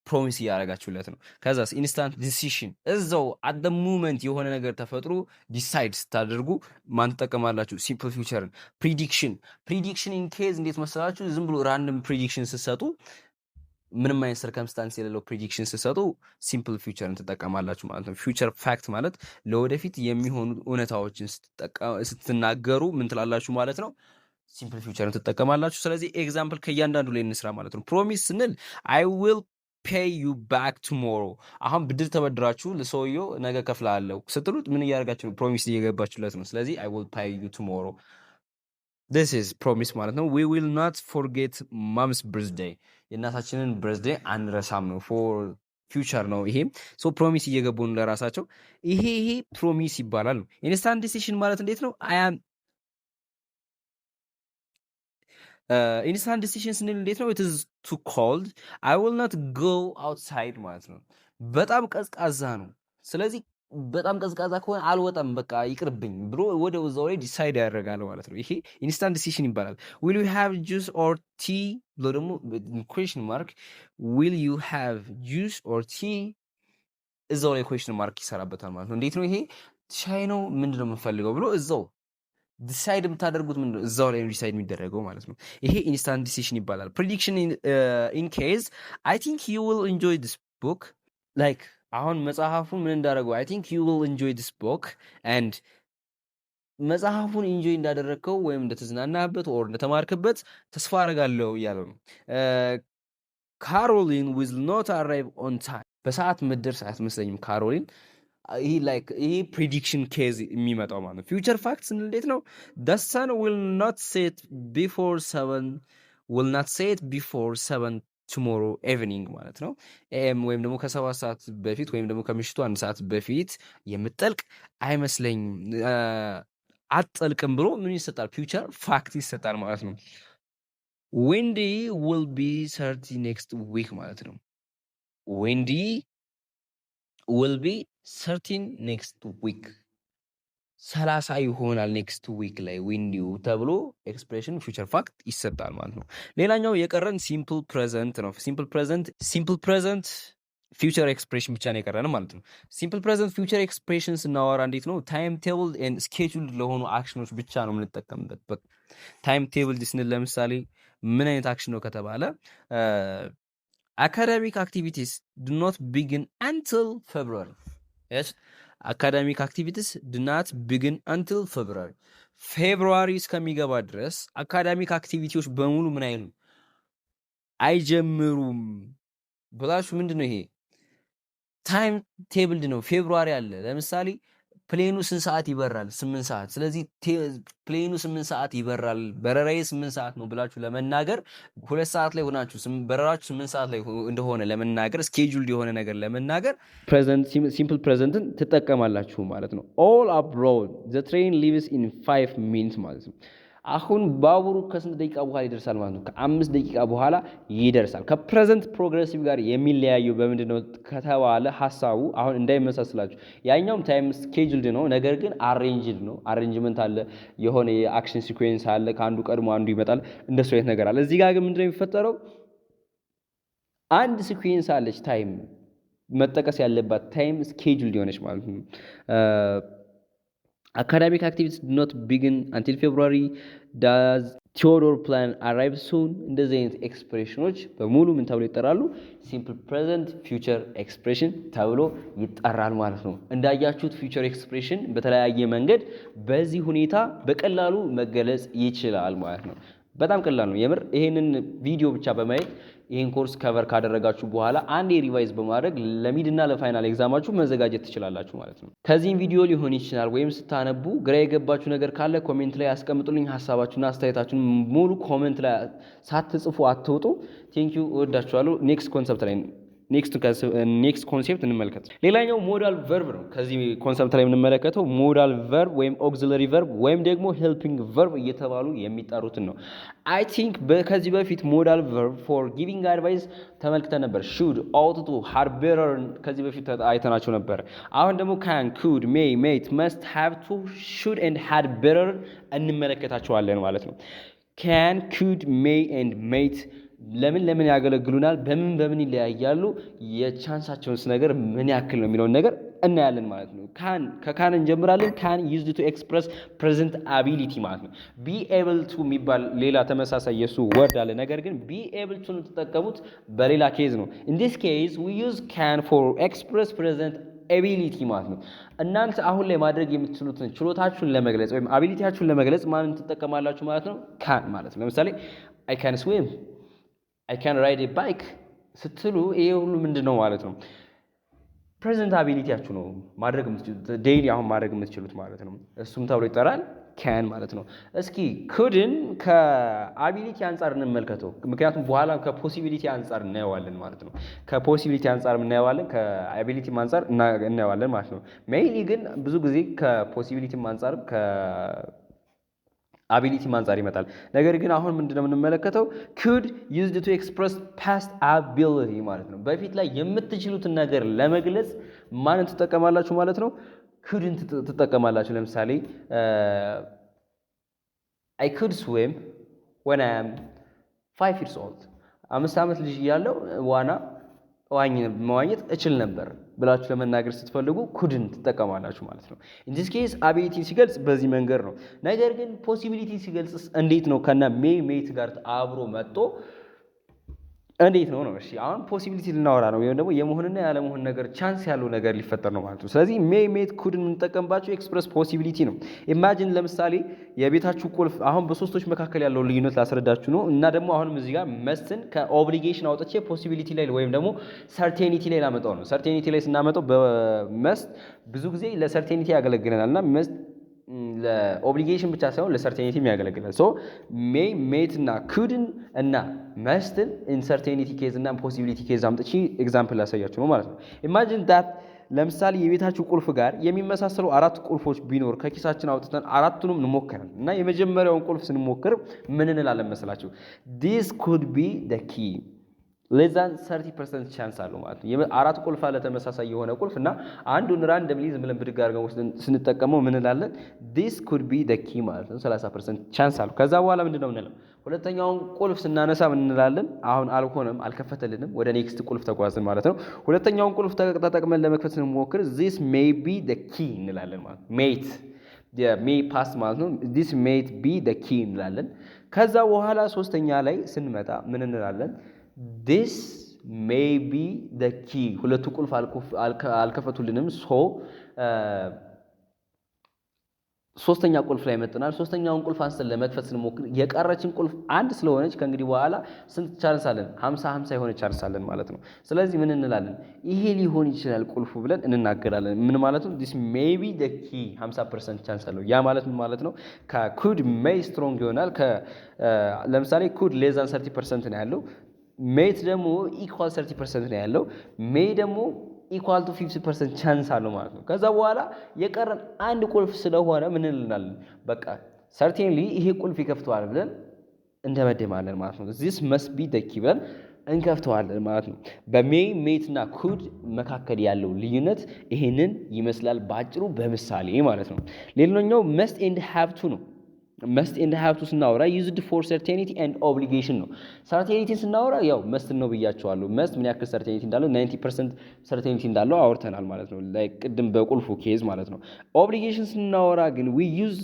ፕሮሚስ እያደረጋችሁለት ነው። ከዛስ ኢንስታንት ዲሲሽን እዛው አት ዘ ሞመንት የሆነ ነገር ተፈጥሮ ዲሳይድ ስታደርጉ ማን ትጠቀማላችሁ? ሲምፕል ፊውቸርን። ፕሪዲክሽን ኢን ኬዝ እንዴት መሰላችሁ? ዝም ብሎ ራንደም ፕሪዲክሽን ስትሰጡ ምንም አይነት ሰርከምስታንስ የሌለው ፕሪዲክሽን ስትሰጡ ሲምፕል ፊውቸርን ትጠቀማላችሁ ማለት ነው። ፊውቸር ፋክት ማለት ለወደፊት የሚሆኑ እውነታዎችን ስትናገሩ ምን ትላላችሁ ማለት ነው? ሲምፕል ፊውቸርን ትጠቀማላችሁ። ስለዚህ ኤግዛምፕል ከእያንዳንዱ ላይ እንስራ ማለት ነው። ፕሮሚስ ስንል አይ ዊል ፔይ ዩ ባክ ቱሞሮ። አሁን ብድር ተበድራችሁ ለሰውየው ነገ ከፍላለሁ ስትሉት ምን እያደረጋችሁ ነው? ፕሮሚስ እየገባችሁለት ነው። ስለዚህ አይ ዊል ፔይ ዩ ቱሞሮ this is ፕሮሚስ ማለት ነው። we will not forget mom's birthday የእናታችንን birthday አንረሳም ነው። for future ነው ይሄ። ሶ ፕሮሚስ እየገቡ ነው ለራሳቸው። ይሄ ፕሮሚስ ይባላል ነው። ኢንስታንት ዲሲሽን ማለት እንዴት ነው? ኢንስታንት ዲሲሽን ስንል እንዴት ነው? it is too cold I will not go outside ማለት ነው። በጣም ቀዝቃዛ ነው፣ ስለዚህ በጣም ቀዝቃዛ ከሆነ አልወጣም በቃ ይቅርብኝ ብሎ ወደ እዛው ላይ ዲሳይድ ያደርጋል ማለት ነው። ይሄ ኢንስታንት ዲሲሽን ይባላል። will you have juice or tea ብሎ ደግሞ question mark will you have juice or tea እዛው ላይ question mark ይሰራበታል ማለት ነው። እንዴት ነው ይሄ? ሻይ ነው ምንድን ነው የምንፈልገው ብሎ እዛው ዲሳይድ የምታደርጉት ምንድን ነው? እዛው ላይ ዲሳይድ የሚደረገው ማለት ነው። ይሄ ኢንስታንት ዲሲሽን ይባላል። ፕሪዲክሽን ኢን ኬዝ I think you will enjoy this book like አሁን መጽሐፉን ምን እንዳደረገው I think you will enjoy this book and መጽሐፉን ኢንጆይ እንዳደረግከው ወይም እንደተዝናናበት ኦር እንደተማርክበት ተስፋ አደርጋለሁ እያለ ነው። ካሮሊን will not arrive on time በሰዓት ምድርስ አያስመስለኝም ካሮሊን። ይሄ ፕሪዲክሽን ኬዝ የሚመጣው ማለት ነው። ፊውቸር ፋክትስ እንዴት ነው? the sun will not set before 7 tomorrow evening ማለት ነው። ኤም ወይም ደግሞ ከ7 ሰዓት በፊት ወይም ደግሞ ከምሽቱ 1 ሰዓት በፊት የምጠልቅ አይመስለኝም። አትጠልቅም ብሎ ምን ይሰጣል? ፊውቸር ፋክት ይሰጣል ማለት ነው። ዌንዲ ዊል ቢ 30 ኔክስት ዊክ ማለት ነው። ዌንዲ ዊል ቢ 30 ኔክስት ዊክ 30 ይሆናል ኔክስት ዊክ ላይ ዊንዲው ተብሎ ኤክስፕሬሽን ፊውቸር ፋክት ይሰጣል ማለት ነው። ሌላኛው የቀረን ሲምፕል ፕሬዘንት ነው። ሲምፕል ፕሬዘንት ፊውቸር ኤክስፕሬሽን ብቻ ነው የቀረን ማለት ነው። ሲምፕል ፕሬዘንት ፊውቸር ኤክስፕሬሽን ስናወራ እንዴት ነው? ታይም ቴብል ኤንድ ስኬጁል ለሆኑ አክሽኖች ብቻ ነው የምንጠቀምበት። በቃ ታይም ቴብል ስንል ለምሳሌ ምን አይነት አክሽን ነው ከተባለ አካዳሚክ አክቲቪቲስ ዱ ኖት ቢግን አንቲል ፌብሩዋሪ። አካዳሚክ አክቲቪቲስ ዱ ናት ቢግን አንቲል ፌብሩዋሪ። ፌብሩዋሪ እስከሚገባ ድረስ አካዳሚክ አክቲቪቲዎች በሙሉ ምን አይሉም አይጀምሩም ብላችሁ ምንድን ነው ይሄ ታይም ቴብልድ ነው። ፌብሩዋሪ አለ ለምሳሌ ፕሌኑ ስንት ሰዓት ይበራል? 8 ሰዓት። ስለዚህ ፕሌኑ 8 ሰዓት ይበራል፣ በረራዬ 8 ሰዓት ነው ብላችሁ ለመናገር 2 ሰዓት ላይ ሆናችሁ በረራችሁ 8 ሰዓት ላይ እንደሆነ ለመናገር ስኬጁልድ የሆነ ነገር ለመናገር ሲምፕል ፕሬዘንትን ትጠቀማላችሁ ማለት ነው። ኦል አብሮድ ዘ ትሬን ሊቭስ ኢን 5 ሚኒትስ ማለት ነው። አሁን ባቡሩ ከስንት ደቂቃ በኋላ ይደርሳል ማለት ነው? ከ5 ደቂቃ በኋላ ይደርሳል። ከፕሬዘንት ፕሮግሬሲቭ ጋር የሚለያየው በምንድን ነው ከተባለ ሀሳቡ አሁን እንዳይመሳስላችሁ፣ ያኛውም ታይም ስኬጁልድ ነው፣ ነገር ግን አሬንጅድ ነው። አሬንጅመንት አለ፣ የሆነ የአክሽን ሲኩዌንስ አለ፣ ከአንዱ ቀድሞ አንዱ ይመጣል፣ እንደሱ አይነት ነገር አለ። እዚህ ጋር ግን ምንድነው የሚፈጠረው? አንድ ሲኩዌንስ አለች ታይም መጠቀስ ያለባት ታይም ስኬጁልድ የሆነች ማለት ነው። academic activities do not begin until February. does Theodore plan arrive soon? እንደዚህ አይነት ኤክስፕሬሽኖች በሙሉ ምን ተብሎ ይጠራሉ? ሲምፕል ፕሬዘንት ፊውቸር ኤክስፕሬሽን ተብሎ ይጠራል ማለት ነው። እንዳያችሁት ፊውቸር ኤክስፕሬሽን በተለያየ መንገድ በዚህ ሁኔታ በቀላሉ መገለጽ ይችላል ማለት ነው። በጣም ቀላል ነው የምር። ይሄንን ቪዲዮ ብቻ በማየት ይሄን ኮርስ ከቨር ካደረጋችሁ በኋላ አንድ ሪቫይዝ በማድረግ ለሚድ እና ለፋይናል ኤግዛማችሁ መዘጋጀት ትችላላችሁ ማለት ነው። ከዚህም ቪዲዮ ሊሆን ይችላል ወይም ስታነቡ ግራ የገባችሁ ነገር ካለ ኮሜንት ላይ አስቀምጡልኝ። ሀሳባችሁና አስተያየታችሁን ሙሉ ኮሜንት ላይ ሳትጽፉ አትውጡ። ቴንኪዩ፣ እወዳችኋለሁ። ኔክስት ኮንሰፕት ላይ ኔክስት ኮንሴፕት እንመልከት። ሌላኛው ሞዳል ቨርብ ነው። ከዚህ ኮንሰፕት ላይ የምንመለከተው ሞዳል ቨርብ ወይም ኦክሲለሪ ቨርብ ወይም ደግሞ ሄልፒንግ ቨርብ እየተባሉ የሚጠሩትን ነው። አይ ቲንክ ከዚህ በፊት ሞዳል ቨርብ ፎር ጊቪንግ አድቫይስ ተመልክተን ነበር። ሹድ፣ ኦውት ቱ፣ ሃድ ቤተር ከዚህ በፊት አይተናቸው ነበር። አሁን ደግሞ ካን፣ ኩድ፣ ሜይ፣ ሜት፣ መስት፣ ሃቭ ቱ፣ ሹድ ኤንድ ሃድ ቤተር እንመለከታቸዋለን ማለት ነው። ካን፣ ኩድ፣ ሜይ ኤንድ ሜት ለምን ያገለግሉናል? በምን ይለያያሉ? የቻንሳቸውንስ ነገር ምን ያክል ነው የሚለውን ነገር እናያለን ማለት ነው። ከካን እንጀምራለን። ካን ዩዝድ ቱ ኤክስፕረስ ፕሬዘንት አቢሊቲ ማለት ነው። ቢ ኤብል ቱ የሚባል ሌላ ተመሳሳይ የሱ ወርድ አለ። ነገር ግን ቢ ኤብል ቱ ተጠቀሙት በሌላ ኬዝ ነው። ኢን ዲስ ኬዝ ዊ ዩዝ ካን ፎር ኤክስፕረስ ፕሬዘንት አቢሊቲ ማለት ነው። እናንተ አሁን ላይ ማድረግ የምትችሉትን ችሎታችሁን ለመግለጽ ወይም አቢሊቲያችሁን ለመግለጽ ማንን ትጠቀማላችሁ ማለት ነው? ካን ማለት ነው። ለምሳሌ አይ ካን ስዊም፣ አይ ካን ራይድ ኤ ባይክ ስትሉ ይሄ ሁሉ ምንድን ነው ማለት ነው? ፕሬዘንት አቢሊቲያችሁ ነው ማድረግ የምትችሉት ዴይሊ አሁን ማድረግ የምትችሉት ማለት ነው። እሱም ተብሎ ይጠራል ካን ማለት ነው። እስኪ ኩድን ከአቢሊቲ አንጻር እንመልከተው፣ ምክንያቱም በኋላ ከፖሲቢሊቲ አንጻር እናየዋለን ማለት ነው። ከፖሲቢሊቲ አንጻር እናየዋለን፣ ከአቢሊቲ አንጻር እናየዋለን ማለት ነው። ሜይንሊ ግን ብዙ ጊዜ ከፖሲቢሊቲ አንጻር አቢሊቲ አንጻር ይመጣል። ነገር ግን አሁን ምንድነው የምንመለከተው? ኩድ ዩዝድ ቱ ኤክስፕረስ ፓስት አቢሊቲ ማለት ነው። በፊት ላይ የምትችሉትን ነገር ለመግለጽ ማንን ትጠቀማላችሁ ማለት ነው? ኩድን ትጠቀማላችሁ። ለምሳሌ አይ ኩድ ስዊም when I am 5 years old 5 ዓመት ልጅ እያለሁ መዋኘት እችል ነበር ብላችሁ ለመናገር ስትፈልጉ ኩድን ትጠቀማላችሁ ማለት ነው። ኢን ዲስ ኬዝ አቢሊቲ ሲገልጽ በዚህ መንገድ ነው። ነገር ግን ፖሲቢሊቲ ሲገልጽ እንዴት ነው? ከና ሜት ጋር አብሮ መጥቶ እንዴት ነው? እሺ አሁን ፖሲቢሊቲ ልናወራ ነው፣ ወይም ደግሞ የመሆንና ያለመሆን ነገር ቻንስ ያለው ነገር ሊፈጠር ነው ማለት ነው። ስለዚህ ሜት ኩድን የምንጠቀምባቸው ኤክስፕረስ ፖሲቢሊቲ ነው። ኢማጂን ለምሳሌ የቤታችሁ ቁልፍ፣ አሁን በሶስቶች መካከል ያለው ልዩነት ላስረዳችሁ ነው። እና ደግሞ አሁንም እዚህ ጋር መስትን ከኦብሊጌሽን አውጥቼ ፖሲቢሊቲ ላይ ወይም ደግሞ ሰርቴኒቲ ላይ ላመጣው ነው። ሰርቴኒቲ ላይ ስናመጣው በመስት ብዙ ጊዜ ለሰርቴኒቲ ያገለግለናል እና መስት ለኦብሊጌሽን ብቻ ሳይሆን ለሰርቴኒቲም ያገለግላል። ሶ ሜት እና ኩድን እና መስትን ኢንሰርቴኒቲ ኬዝ እና ፖሲቢሊቲ ኬዝ አምጥቼ ኤግዛምፕል ላሳያችሁ ነው ማለት ነው። ኢማጂን ዳት ለምሳሌ የቤታችሁ ቁልፍ ጋር የሚመሳሰሉ 4 ቁልፎች ቢኖር ከኪሳችን አውጥተን አራቱንም እንሞክራለን እና የመጀመሪያውን ቁልፍ ስንሞክር ምን እንላለን መስላችሁ? this could be the key less than 30% ቻንስ አለው ማለት ነው። አራት ቁልፍ አለ ተመሳሳይ የሆነ ቁልፍ እና አንዱን ራንደምሊ ዝም ብለን ብድግ አድርገን ስንጠቀመው ምን እንላለን? this could be the key ማለት ነው። 30% ቻንስ አለው። ከዛ በኋላ ምንድነው የምንለው? ሁለተኛውን ቁልፍ ስናነሳ ምን እንላለን? አሁን አልሆነም፣ አልከፈተልንም፣ ወደ ኔክስት ቁልፍ ተጓዝን ማለት ነው። ሁለተኛውን ቁልፍ ተጠቅመን ለመክፈት ስንሞክር this may be the key እንላለን ማለት ነው። may pass ማለት ነው። this may be the key እንላለን። ከዛ በኋላ ሶስተኛ ላይ ስንመጣ ምን እንላለን? this may be the key ሁለቱ ቁልፍ አልከፈቱልንም ሶስተኛ ቁልፍ ላይ መጥተናል። ሶስተኛውን ቁልፍ አንስተን ለመክፈት ስንሞክር የቀረችን ቁልፍ አንድ ስለሆነች ከእንግዲህ በኋላ ስንት ቻንስ አለን? 50 የሆነ ቻንስ አለን ማለት ነው። ስለዚህ ምን እንላለን? ይሄ ሊሆን ይችላል ቁልፉ ብለን እንናገራለን። ምን ማለት ነው? this may be the key 50% ቻንስ አለው። ያ ማለት ምን ማለት ነው? ከcould may ስትሮንግ ይሆናል። ለምሳሌ could less than 30% ነው ያለው። ሜት ደግሞ ኢኳል 30% ነው ያለው። ሜይ ደግሞ ኢኳል ቱ 50% ቻንስ አለው ማለት ነው። ከዛ በኋላ የቀረን አንድ ቁልፍ ስለሆነ ምን እንላለን? በቃ ሰርቴንሊ ይሄ ቁልፍ ይከፍተዋል ብለን እንደመደማለን ማለት ነው። this must be the key ብለን እንከፍተዋለን ማለት ነው። በሜይ ሜት እና ኩድ መካከል ያለው ልዩነት ይሄንን ይመስላል ባጭሩ በምሳሌ ማለት ነው። ሌላኛው must and have to ነው። must and have to ስናወራ used for certainty and obligation ነው። certainty ስናወራ ያው must ነው ብያቸዋለሁ። must ምን ያክል certainty እንዳለው 90% certainty እንዳለው አውርተናል ማለት ነው። ላይክ ቅድም በቁልፉ ኬዝ ማለት ነው። obligation ስናወራ ግን we use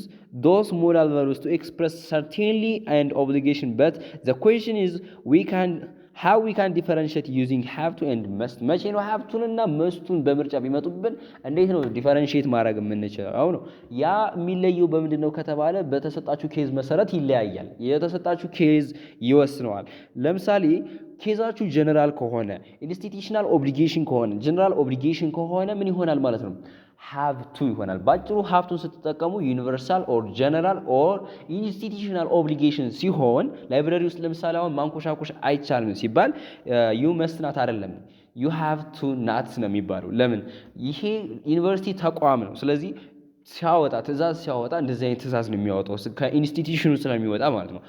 those modal verbs to express certainty and obligation, but the question is how we can differentiate using have to and must መቼ ነው have to እና must-ን በምርጫ ቢመጡብን እንዴት ነው ዲፈረንሺየት ማድረግ የምንችለው ነው? ያ የሚለየው በምንድነው ከተባለ በተሰጣችሁ ኬዝ መሰረት ይለያያል። የተሰጣችሁ ኬዝ ይወስነዋል። ለምሳሌ ኬዛችሁ ጀነራል ከሆነ ኢንስቲትዩሽናል ኦብሊጌሽን ከሆነ ጀነራል ኦብሊጌሽን ከሆነ ምን ይሆናል ማለት ነው? have to ይሆናል። ባጭሩ have to ስትጠቀሙ ዩኒቨርሳል ኦር ጀነራል ኦር ኢንስቲትዩሽናል ኦብሊጌሽን ሲሆን ላይብረሪ ውስጥ ለምሳሌ አሁን ማንኮሻኮሽ አይቻልም ሲባል ዩ መስት ናት አይደለም ዩ have to not ነው የሚባለው። ለምን? ይሄ ዩኒቨርሲቲ ተቋም ነው። ስለዚህ ሲያወጣ ትእዛዝ ሲያወጣ እንደዚህ አይነት ትእዛዝ ነው የሚያወጣው ከኢንስቲትዩሽኑ ስለሚወጣ ማለት ነው።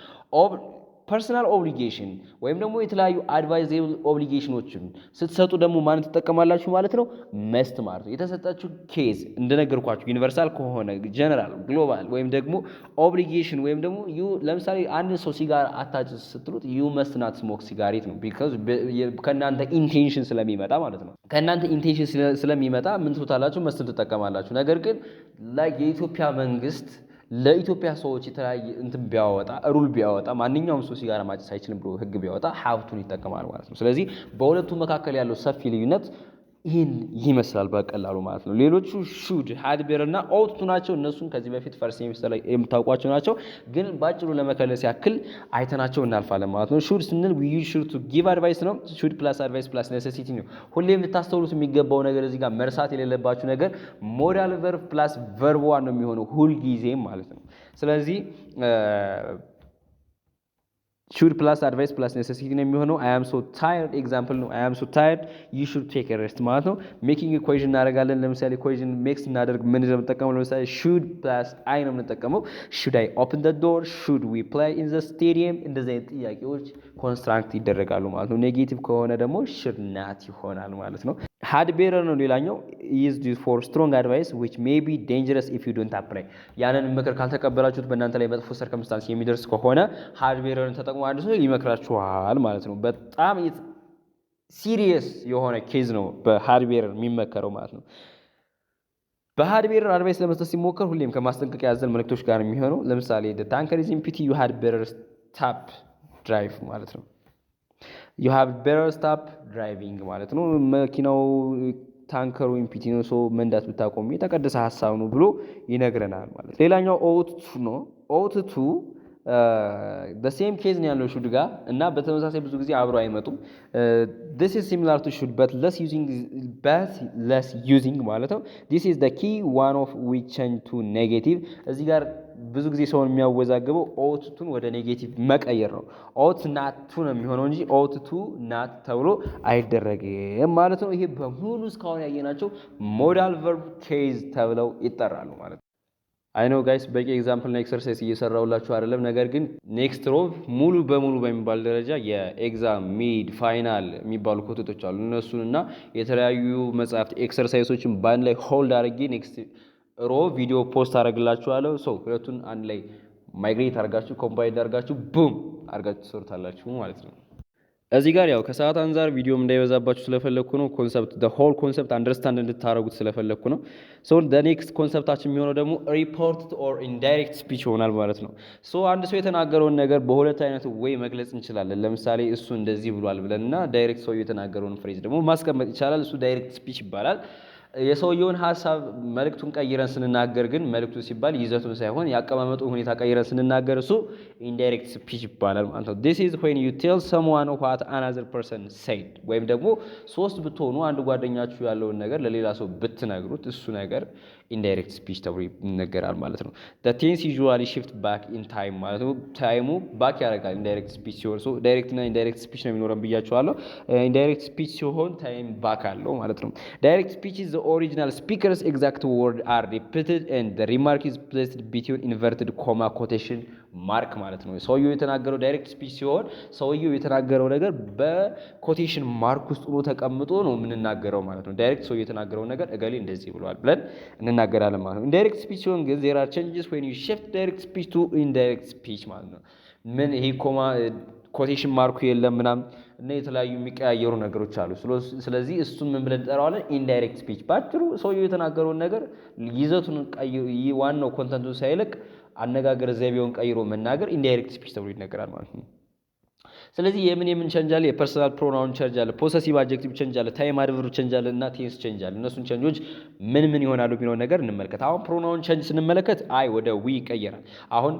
ፐርሰናል ኦብሊጌሽን ወይም ደግሞ የተለያዩ አድቫይዘብል ኦብሊጌሽኖችን ስትሰጡ ደግሞ ማን ትጠቀማላችሁ ማለት ነው? መስት ማለት ነው። የተሰጣችሁ ኬዝ እንደነገርኳችሁ ዩኒቨርሳል ከሆነ ጀነራል፣ ግሎባል ወይም ደግሞ ኦብሊጌሽን ወይም ደግሞ ለምሳሌ አንድ ሰው ሲጋር አታጭስ ስትሉት ዩ መስት ናት ስሞክ ሲጋሬት ነው። ቢካዝ ከእናንተ ኢንቴንሽን ስለሚመጣ ማለት ነው። ከእናንተ ኢንቴንሽን ስለሚመጣ ምን ትሉታላችሁ? መስትን ትጠቀማላችሁ። ነገር ግን የኢትዮጵያ መንግስት ለኢትዮጵያ ሰዎች የተለያየ እንትን ሩል ቢያወጣ ማንኛውም ሰው ሲጋራ ማጨስ አይችልም ብሎ ህግ ቢያወጣ ሀብቱን ይጠቀማል ማለት ነው። ስለዚህ በሁለቱ መካከል ያለው ሰፊ ልዩነት ይህን ይመስላል በቀላሉ ማለት ነው። ሌሎቹ ሹድ ሃድ ቤር እና ኦውት ቱ ናቸው። እነሱን ከዚህ በፊት ፈርስት ሴሚስተር ላይ የምታውቋቸው ናቸው። ግን ባጭሩ ለመከለስ ያክል አይተናቸው እናልፋለን ማለት ነው። ሹድ ስንል ዊ ዩዝ ሹድ ቱ ጊቭ አድቫይስ ነው። ሹድ ፕላስ አድቫይስ ፕላስ ኔሴሲቲ ነው። ሁሌም ልታስተውሉት የሚገባው ነገር እዚህ ጋር መርሳት የሌለባችሁ ነገር ሞዳል ቨርብ ፕላስ ቨርብ ዋን ነው የሚሆነው ሁልጊዜም ማለት ነው። ስለዚህ should plus advice plus necessity ነው የሚሆነው። I am so tired ኤግዛምፕል ነው። I am so tired you should take a rest ማለት ነው። ሜኪንግ ኢኩዌሽን እናደርጋለን። ለምሳሌ ኢኩዌሽን ሜክስ እናደርግ ምን እንደምንጠቀመው ለምሳሌ should plus I ነው የምንጠቀመው። should I open the door should we play in the stadium እንደዚህ አይነት ጥያቄዎች ኮንስትራክት ይደረጋሉ ማለት ነው። ኔጌቲቭ ከሆነ ደግሞ should not ይሆናል ማለት ነው። had bearer ነው ሌላኛው is used for strong advice which may be dangerous if you don't apply ያንን ምክር ካልተቀበላችሁት በእናንተ ላይ መጥፎ ሰርከምስታንስ የሚደርስ ከሆነ had bearerን ተጠቅሞ አንድ ሰው ይመክራችኋል ማለት ነው። በጣም ሲሪየስ የሆነ ኬዝ ነው በሃድ ቤረር የሚመከረው ማለት ነው። በሃድ ቤረር አድቫይስ ለመስጠት ሲሞከር ሁሌም ከማስጠንቀቂያ ያዘል መልእክቶች ጋር የሚሆነው ለምሳሌ the tanker is empty you had better stop drive ማለት ነው። you have better stop driving ማለት ነው። መኪናው ታንከሩ ኢምፒቲ ነው ሶ መንዳት ብታቆም የተቀደሰ ሐሳብ ነው ብሎ ይነግረናል ማለት ነው። ሌላኛው ought to ነው። ought to the same case ነው ያለው should ጋር እና በተመሳሳይ ብዙ ጊዜ አብረው አይመጡም። this is similar to should but less using ማለት ነው። this is the key one of which change to negative እዚህ ጋር ብዙ ጊዜ ሰውን የሚያወዛግበው ought to ወደ ኔጌቲቭ መቀየር ነው። ought not to ነው የሚሆነው እንጂ ought to not ተብሎ አይደረግም ማለት ነው። ይሄ በሙሉ እስካሁን ያየናቸው ሞዳል ቨርብ ኬዝ ተብለው ይጠራሉ ማለት ነው። አይ ኖ ጋይስ በቂ ኤግዛምፕል እና ኤክሰርሳይዝ እየሰራሁላችሁ አይደለም። ነገር ግን ኔክስት ሮብ ሙሉ በሙሉ በሚባል ደረጃ የኤግዛም ሚድ ፋይናል የሚባሉ ኮቶቶች አሉ። እነሱን እና የተለያዩ መጽሐፍት ኤክሰርሳይሶችን በአንድ ላይ ሆልድ አድርጌ ኔክስት ሮብ ቪዲዮ ፖስት አደርግላችኋለሁ። ሶ ሁለቱን አንድ ላይ ማይግሬት አድርጋችሁ ኮምባይንድ አድርጋችሁ ቡም አድርጋችሁ ትሰሩታላችሁ ማለት ነው። እዚህ ጋር ያው ከሰዓት አንፃር ቪዲዮም እንዳይበዛባችሁ ስለፈለኩ ነው። ኮንሰፕት the whole concept አንደርስታንድ እንድታረጉት ስለፈለኩ ነው። ሶ the next ኮንሰፕታችን የሚሆነው ደግሞ reported or indirect speech ይሆናል ማለት ነው። ሶ አንድ ሰው የተናገረውን ነገር በሁለት አይነት ወይ መግለጽ እንችላለን። ለምሳሌ እሱ እንደዚህ ብሏል ብለንና ዳይሬክት ሰው የተናገረውን ፍሬዝ ደግሞ ማስቀመጥ ይቻላል። እሱ ዳይሬክት ስፒች ይባላል። የሰውየውን ሐሳብ መልእክቱን ቀይረን ስንናገር ግን መልእክቱ ሲባል ይዘቱን ሳይሆን ያቀማመጡን ሁኔታ ቀይረን ስንናገር እሱ ኢንዳይሬክት ስፒች ይባላል ማለት ነው። this is when you tell someone what another person said ወይም ደግሞ ሶስት ብትሆኑ አንድ ጓደኛችሁ ያለውን ነገር ለሌላ ሰው ብትነግሩት እሱ ነገር ኢንዳይሬክት ስፒች ተብሎ ይነገራል ማለት ነው። the tense usually shift back in time ማለት ነው። ታይሙ ባክ ያደርጋል ኢንዳይሬክት ስፒች ሲሆን። ሶ ዳይሬክት እና ኢንዳይሬክት ስፒች ነው የሚኖረን ብያችኋለሁ። ኢንዳይሬክት ስፒች ሲሆን ታይም ባክ አለው ማለት ነው። ዳይሬክት ስፒች is the original speaker's exact word are repeated and the remark is placed between inverted comma quotation mark ማለት ነው። ሰውየው የተናገረው ዳይሬክት ስፒች ሲሆን ሰውየው የተናገረው ነገር በኮቴሽን ማርክ ውስጥ ሆኖ ተቀምጦ ነው የምንናገረው ማለት ነው። ዳይሬክት ሰውየው የተናገረው ነገር እገሌ እንደዚህ ብሏል ብለን እንናገራለን ማለት ነው። ኢንዳይሬክት ስፒች ሲሆን ግን there are changes when you shift direct speech to indirect speech ማለት ነው። ምን ይሄ ኮማ ኮቴሽን ማርኩ የለም ምናምን እና የተለያዩ የሚቀያየሩ ነገሮች አሉ። ስለዚህ እሱን ምን ብለን እንጠራዋለን? ኢንዳይሬክት ስፒች። ባጭሩ ሰውየው የተናገረውን ነገር ይዘቱን ዋናው ኮንተንቱን ሳይለቅ አነጋገር ዘይቤውን ቀይሮ መናገር ኢንዳይሬክት ስፒች ተብሎ ይነገራል ማለት ነው። ስለዚህ የምን ቼንጅ አለ? የፐርሰናል ፕሮናውን ቼንጅ አለ፣ ፖሰሲቭ አድጀክቲቭ ቼንጅ አለ፣ ታይም አድቨርብ ቼንጅ አለ እና ቴንስ ቼንጅ አለ። እነሱን ቼንጆች ምን ይሆናሉ የሚለው ነገር እንመልከት። አሁን ፕሮናውን ቼንጅ ስንመለከት አይ ወደ ዊ ይቀየራል። አሁን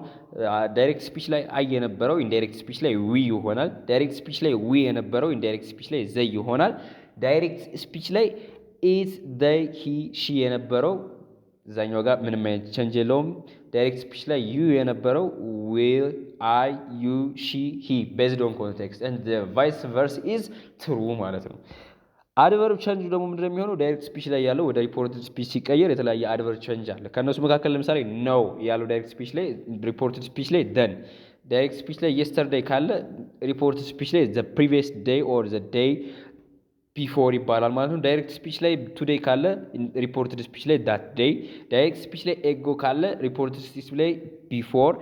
ዳይሬክት ስፒች ላይ አይ የነበረው ኢንዳይሬክት ስፒች ላይ ዊ ይሆናል። ዳይሬክት ስፒች ላይ ዊ የነበረው ኢንዳይሬክት ስፒች ላይ ዘይ ይሆናል። ዳይሬክት ስፒች ላይ ኢት ዘይ ሂ ሺ የነበረው እዛኛው ጋር ምንም አይነት ቼንጅ የለውም። ዳይሬክት ስፒች ላይ ዩ የነበረው ዊል አይ ዩ ሺ ሂ ቤዝድ ኦን ኮንቴክስት ኤንድ ዘ ቫይስ ቨርስ ኢዝ ትሩ ማለት ነው። አድቨርብ ቼንጅ ደግሞ ምንድነው የሚሆነው? ዳይሬክት ስፒች ላይ ያለው ወደ ሪፖርትድ ስፒች ሲቀየር የተለያየ አድቨርብ ቼንጅ አለ። ከእነሱ መካከል ለምሳሌ ነው ያለው ዳይሬክት ስፒች ላይ፣ ሪፖርትድ ስፒች ላይ ደን። ዳይሬክት ስፒች ላይ የስተርዴይ ካለ ሪፖርትድ ስፒች ላይ ዘ ፕሪቪየስ ዴይ ኦር ዘ ዴይ ቢፎር ይባላል ማለት ነው። ዳይሬክት ስፒች ላይ ቱዴይ ካለ ሪፖርትድ ስፒች ላይ ዳት ዴይ። ዳይሬክት ስፒች ላይ ኤጎ ካለ ሪፖርትድ ስፒች ላይ ቢፎር።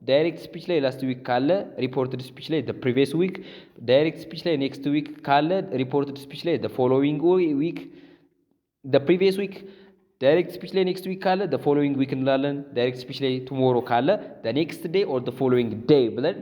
ዳይሬክት ስፒች ላይ ላስት ዊክ ካለ ሪፖርትድ ስፒች ላይ ፕሪቪየስ ዊክ። ዳይሬክት ስፒች ላይ ኔክስት ዊክ ካለ ሪፖርትድ ስፒች ላይ ፎሎዊንግ ዊክ ፕሪቪየስ ዊክ። ዳይሬክት ስፒች ላይ ኔክስት ዊክ ካለ ፎሎዊንግ ዊክ እንላለን። ዳይሬክት ስፒች ላይ ቱሞሮ ካለ ኔክስት ዴይ ኦር ፎሎዊንግ ዴይ ብለን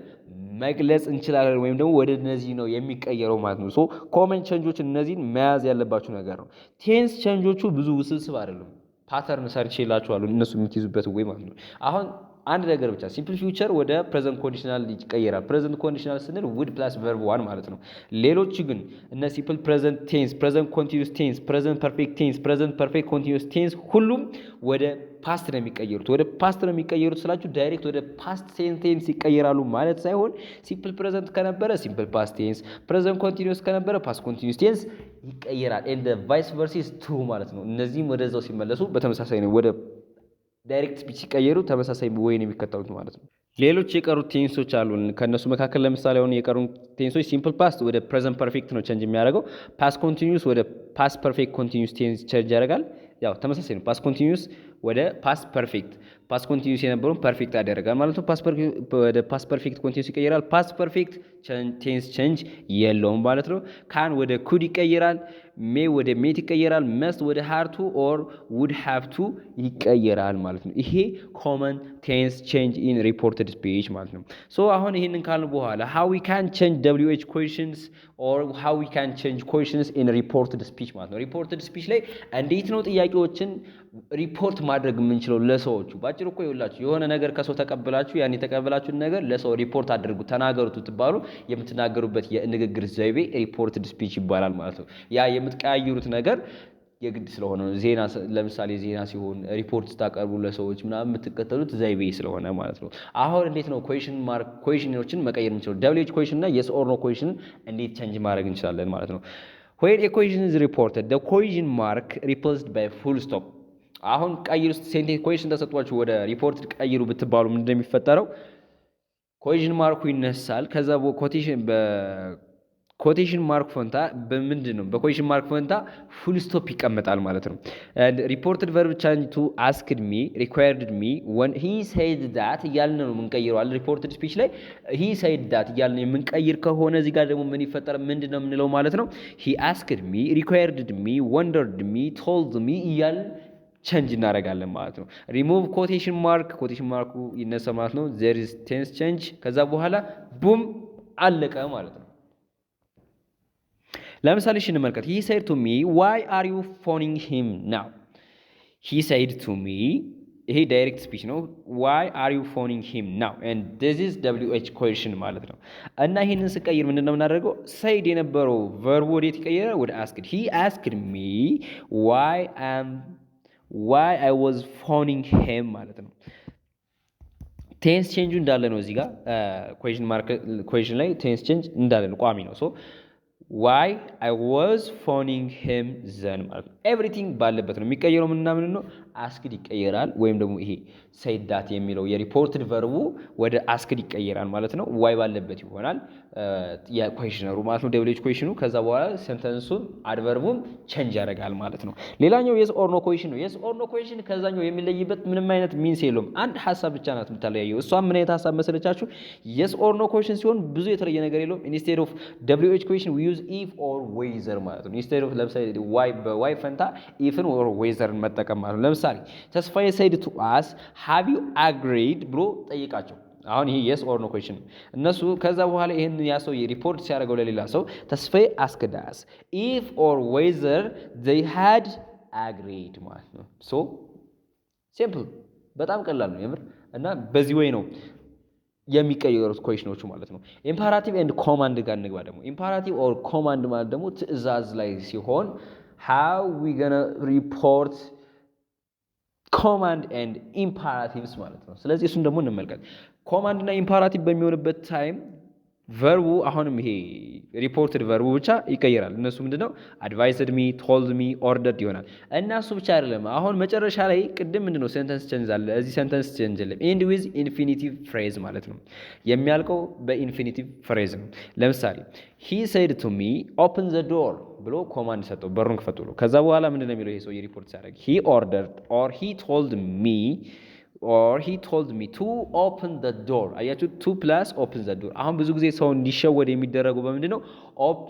መግለጽ እንችላለን። ወይም ደግሞ ወደ እነዚህ ነው የሚቀየረው ማለት ነው። ሶ ኮመን ቼንጆች እነዚህን መያዝ ያለባችሁ ነገር ነው። ቴንስ ቼንጆቹ ብዙ ውስብስብ አይደሉም። ፓተርን ሰርቼላችኋለሁ እነሱ የምትይዙበት ወይ ማለት ነው። አሁን አንድ ነገር ብቻ ሲምፕል ፊውቸር ወደ ፕሬዘንት ኮንዲሽናል ይቀየራል። ፕሬዘንት ኮንዲሽናል ስንል ውድ ፕላስ ቨርብ ዋን ማለት ነው። ሌሎች ግን እነ ሲምፕል ፕሬዘንት ቴንስ፣ ፕሬዘንት ኮንቲኒዩስ ቴንስ፣ ፕሬዘንት ፐርፌክት ቴንስ፣ ፕሬዘንት ፐርፌክት ኮንቲኒዩስ ቴንስ ሁሉም ወደ ፓስት ነው የሚቀየሩት። ወደ ፓስት ነው የሚቀየሩት ስላችሁ ዳይሬክት ወደ ፓስት ቴንስ ይቀየራሉ ማለት ሳይሆን ሲምፕል ፕሬዘንት ከነበረ ሲምፕል ፓስት ቴንስ፣ ፕሬዘንት ኮንቲኒዩስ ከነበረ ፓስት ኮንቲኒዩስ ቴንስ ይቀየራል። ኤንድ ቫይስ ቨርሳ ኢዝ ትሩ ማለት ነው። እነዚህም ወደዛው ሲመለሱ በተመሳሳይ ነው ወደ ዳይሬክት ስፒች ሲቀየሩ ተመሳሳይ ወይ ነው የሚከተሉት ማለት ነው። ሌሎች የቀሩት ቴንሶች አሉ። ከነሱ መካከል ለምሳሌ አሁን የቀሩት ቴንሶች ሲምፕል ፓስት ወደ ፕሬዘንት ፐርፌክት ነው ቼንጅ የሚያደርገው። ፓስት ኮንቲኒዩስ ወደ ፓስት ፐርፌክት ኮንቲኒዩስ ቴንስ ቼንጅ ያደርጋል። ያው ተመሳሳይ ነው። ፓስት ኮንቲኒዩስ ወደ ፓስት ፐርፌክት፣ ፓስት ኮንቲኒዩስ የነበረውን ፐርፌክት ያደርጋል ማለት ነው። ወደ ፓስት ፐርፌክት ኮንቲኒዩስ ይቀየራል። ፓስት ፐርፌክት ቴንስ ቼንጅ የለውም ማለት ነው። ካን ወደ ኩድ ይቀየራል። ሜ ወደ ሜት ይቀየራል። መስት ወደ ሃርቱ ኦር ውድ ሃቭ ቱ ይቀየራል ማለት ነው። ይሄ ኮመን ቴንስ ቼንጅ ኢን ሪፖርትድ ስፒች ማለት ነው። ሶ አሁን ይሄንን ካልን በኋላ how we can change WH questions or how we can change questions in reported speech ማለት ነው። ሪፖርትድ ስፒች ላይ እንዴት ነው ጥያቄዎችን ሪፖርት ማድረግ የምንችለው ለሰዎቹ ባጭሩ እኮ ይውላችሁ የሆነ ነገር ከሰው ተቀበላችሁ ያን የተቀበላችሁን ነገር ለሰው ሪፖርት አድርጉ ተናገሩት ትባሉ የምትናገሩበት የንግግር ዘይቤ ሪፖርትድ ስፒች ይባላል ማለት ነው። ያ የምትቀያይሩት ነገር የግድ ስለሆነ ዜና ለምሳሌ ዜና ሲሆን ሪፖርት ስታቀርቡ ለሰዎች ምናምን የምትከተሉት ዘይቤ ስለሆነ ማለት ነው። አሁን እንዴት ነው ኩዌሽኖችን መቀየር የምንችለው? ደብሊው ኤች ኩዌሽን እና የስ ኦር ኖ ኩዌሽን እንዴት ቼንጅ ማድረግ እንችላለን ማለት ነው። when a question is reported the question mark replaced by full stop አሁን ቀይሩ ሴንቴንስ ኩዌሽን ተሰጥቷችሁ ወደ ሪፖርት ቀይሩ ብትባሉ ምን እንደሚፈጠረው ኩዌሽን ማርኩ ይነሳል። ከዛ ኮቴሽን ማርክ ፈንታ በምንድን ነው በኩዌሽን ማርክ ፈንታ ፉል ስቶፕ ይቀመጣል ማለት ነው። and reported verb change to asked me required me when he said that እያልን ነው የምንቀይረው ሪፖርትድ ስፒች ላይ he said that እያልን የምንቀይር ከሆነ እዚህ ጋር ደግሞ ምን ይፈጠራል? ምንድን ነው የምንለው ማለት ነው he asked me required me wondered me told me እያልን ቼንጅ እናደርጋለን ማለት ነው። ሪሙቭ ኮቴሽን ማርኩ ይነሳ ማለት ነው። there is tense change ከዛ በኋላ ቡም አለቀ ማለት ነው። ለምሳሌ እሺ እንመልከት። he said to me why are you phoning him now he said to me ይሄ ዳይሬክት ስፒች ነው። why are you phoning him now and this is WH question ማለት ነው። እና ይሄንን ስቀይር ምንድነው የምናደርገው? said የነበረው verb ወዴት ይቀየራል? ወደ asked he asked me why I was phoning him ማለት ነው። ቴንስ ቼንጁ እንዳለ ነው እዚህ ጋር ኩዌሽን ላይ ቴንስ ቼንጅ እንዳለ ነው ቋሚ ነው። ሶ why I was phoning him then ማለት ነው። ኤቭሪቲንግ ባለበት ነው የሚቀየረው። ምንና ነው አስክድ ይቀየራል ወይም ደግሞ ይሄ said that የሚለው የሪፖርትድ ቨርቡ ወደ አስክድ ይቀየራል ማለት ነው። ዋይ ባለበት ይሆናል የኩዌሽነሩ ማለት ነው ደብሊው ኤች ኩዌሽኑ። ከዛ በኋላ ሴንተንሱን አድቨርቡም ቼንጅ ያደርጋል ማለት ነው። ሌላኛው የስ ኦር ኖ ኩዌሽን ነው። የስ ኦር ኖ ኩዌሽን ከዛኛው የሚለይበት ምንም አይነት ሚንስ የለውም። አንድ ሐሳብ ብቻ ናት የምታለያየው። እሷም ምን አይነት ሐሳብ መሰለቻችሁ? የስ ኦር ኖ ኩዌሽን ሲሆን ብዙ የተለየ ነገር የለውም። ኢንስቴድ ኦፍ ደብሊው ኤች ኩዌሽን ዊ ዩዝ ኢፍ ኦር ዌዘር ማለት ነው። ኢንስቴድ ኦፍ ለምሳሌ ዋይ በዋይ ፈንታ ኢፍን ኦር ዌዘርን መጠቀም ማለት ነው። ለምሳሌ ተስፋዬ said to us have you agreed ብሎ ጠይቃቸው። አሁን ይሄ yes or no question እነሱ ከዛ በኋላ ይሄን ያ ሰው ሪፖርት ሲያደርገው ለሌላ ሰው ተስፋዬ asked us if or whether they had agreed ማለት ነው። ሶ ሲምፕል በጣም ቀላል ነው የምር። እና በዚህ ወይ ነው የሚቀየሩት ኩዌሽኖቹ ማለት ነው። ኢምፐራቲቭ ኤንድ ኮማንድ ጋር እንግባ ደግሞ። ኢምፐራቲቭ ኦር ኮማንድ ማለት ደግሞ ትዕዛዝ ላይ ሲሆን how we gonna report ኮማንድ ኤንድ ኢምፓራቲቭስ ማለት ነው። ስለዚህ እሱን ደግሞ እንመልከት። ኮማንድ እና ኢምፓራቲቭ በሚሆንበት ታይም ቨርቡ አሁንም ይሄ ሪፖርትድ ቨርቡ ብቻ ይቀየራል። እነሱ ምንድነው አድቫይስድ ሚ ቶልድ ሚ ኦርደርድ ይሆናል። እና እሱ ብቻ አይደለም። አሁን መጨረሻ ላይ ቅድም ምንድነው ሴንተንስ ቼንጅ አለ። እዚህ ሴንተንስ ቼንጅ የለም። ኤንድ ዊዝ ኢንፊኒቲቭ ፍሬዝ ማለት ነው። የሚያልቀው በኢንፊኒቲቭ ፍሬዝ ነው። ለምሳሌ he said to me open the door ብሎ ኮማንድ ሰጠው፣ በሩን ክፈቱ ብሎ። ከዛ በኋላ ምንድነው የሚለው ይሄ ሰው ሪፖርት ሲያደርግ he ordered or he told me to open the door። አያችሁ to plus open the door። አሁን ብዙ ጊዜ ሰው እንዲሸወድ የሚደረገው በምንድነው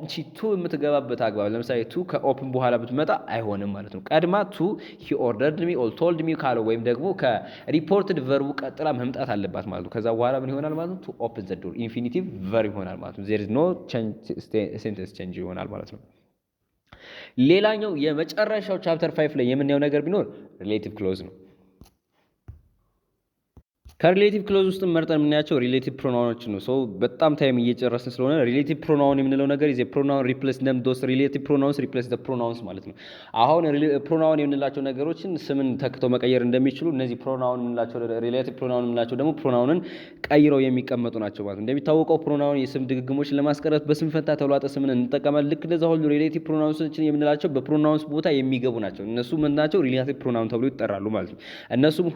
እቺ to የምትገባበት አግባብ። ለምሳሌ to ከኦፕን በኋላ ብትመጣ አይሆንም ማለት ነው። ቀድማ to he ordered me or told me ካለው ወይም ደግሞ ከሪፖርትድ ቨርቡ ቀጥላ መምጣት አለባት ማለት ነው። ከዛ በኋላ ምን ይሆናል ማለት ነው? to open the door ኢንፊኒቲቭ ቨርብ ይሆናል ማለት ነው። there is no change sentence change ይሆናል ማለት ነው። ሌላኛው የመጨረሻው ቻፕተር 5 ላይ የምናየው ነገር ቢኖር ሪሌቲቭ ክሎዝ ነው። ከሪሌቲቭ ክሎዝ ውስጥ መርጠን የምናያቸው ሪሌቲቭ ፕሮናውኖች ነው። ሶ በጣም ታይም እየጨረስን ስለሆነ ሪሌቲቭ ፕሮናውን የምንለው ነገር ኢዝ ፕሮናውን ሪፕሌስ ደም ዶስ ሪሌቲቭ ፕሮናውንስ ሪፕሌስ ዘ ፕሮናውንስ ማለት ነው። አሁን ፕሮናውን የምንላቸው ነገሮችን ስምን ተክተው መቀየር እንደሚችሉ እነዚህ ፕሮናውን የምንላቸው ሪሌቲቭ ፕሮናውን የምንላቸው ደግሞ ፕሮናውንን ቀይረው የሚቀመጡ ናቸው ማለት ነው። እንደሚታወቀው ፕሮናውን የስም ድግግሞችን ለማስቀረት በስም ፈንታ ተውላጠ ስምን እንጠቀማለን። ልክ እንደዛ ሁሉ ሪሌቲቭ ፕሮናውንሶችን የምንላቸው በፕሮናውንስ ቦታ የሚገቡ ናቸው። እነሱ ምን ናቸው? ሪሌቲቭ ፕሮናውን ተብሎ ይጠራሉ ማለት ነው። እነሱም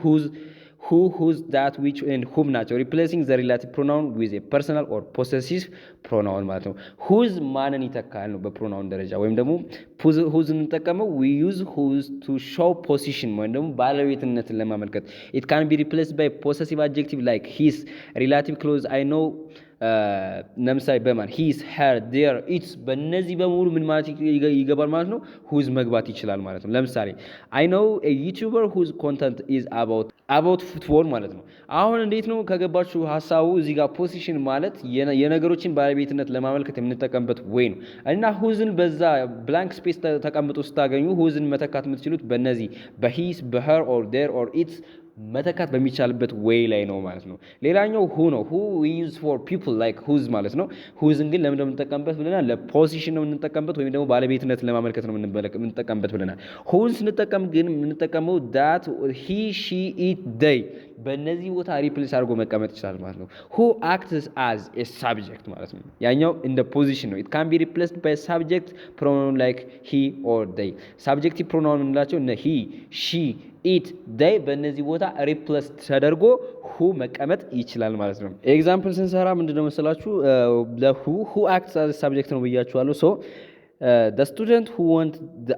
who, whose, that, which and whom ናቸው። replacing the relative pronoun with a personal or possessive pronoun ማለት ነው። whose ማንን ይተካል ነው በፕሮናውን ደረጃ። ወይም ደግሞ whose እንጠቀመው we use whose to show position ወይም ደግሞ ባለቤትነትን ለማመልከት። it can be replaced by possessive adjective like his relative clause I know ለምሳሌ በማን ሂስ ሄር ዴር ኢትስ በእነዚህ በሙሉ ምን ማለት ይገባል ማለት ነው ሁዝ መግባት ይችላል ማለት ነው። ለምሳሌ አይ ኖው ኤ ዩቲዩበር ሁዝ ኮንተንት ኢዝ አባውት ፉትቦል ማለት ነው። አሁን እንዴት ነው ከገባችሁ ሀሳቡ እዚህ ጋር ፖዚሽን ማለት የነገሮችን ባለቤትነት ለማመልከት የምንጠቀምበት ወይ ነው እና ሁዝን በዛ ብላንክ ስፔስ ተቀምጦ ስታገኙ ሁዝን መተካት የምትችሉት በእነዚህ በሂስ በሄር ኦር ዴር ኦር ኢትስ መተካት በሚቻልበት ዌይ ላይ ነው ማለት ነው። ሌላኛው ሁ ነው። ሁ ዩዝ ፎር ፒፕል ላይክ ሁዝ ማለት ነው። ሁዝን ግን ለምን የምንጠቀምበት ብለናል? ለፖዚሽን ነው የምንጠቀምበት ወይም ደግሞ ባለቤትነት ለማመልከት ነው የምንጠቀምበት ብለናል። ሁን ስንጠቀም ግን የምንጠቀመው ዳት ሂ ሺ ኢት ደይ በእነዚህ ቦታ ሪፕሌስ አድርጎ መቀመጥ ይችላል ማለት ነው። ሁ አክትስ አዝ ኤ ሳብጀክት ማለት ነው። ያኛው እንደ ፖዚሽን ነው። ኢት ካን ቢ ሪፕሌስድ ባይ ሳብጀክት ፕሮናውን ላይክ ሂ ኦር ደይ። ሳብጀክቲቭ ፕሮናውን የምንላቸው እነ ሂ ሺ ኢት ደይ በእነዚህ ቦታ ሪፕለስ ተደርጎ ሁ መቀመጥ ይችላል ማለት ነው። ኤግዛምፕል ስንሰራ ምንድነው መሰላችሁ ለሁ ሁ አክትስ አዝ ሳብጀክት ነው ብያችኋለሁ። ሶ the student who won the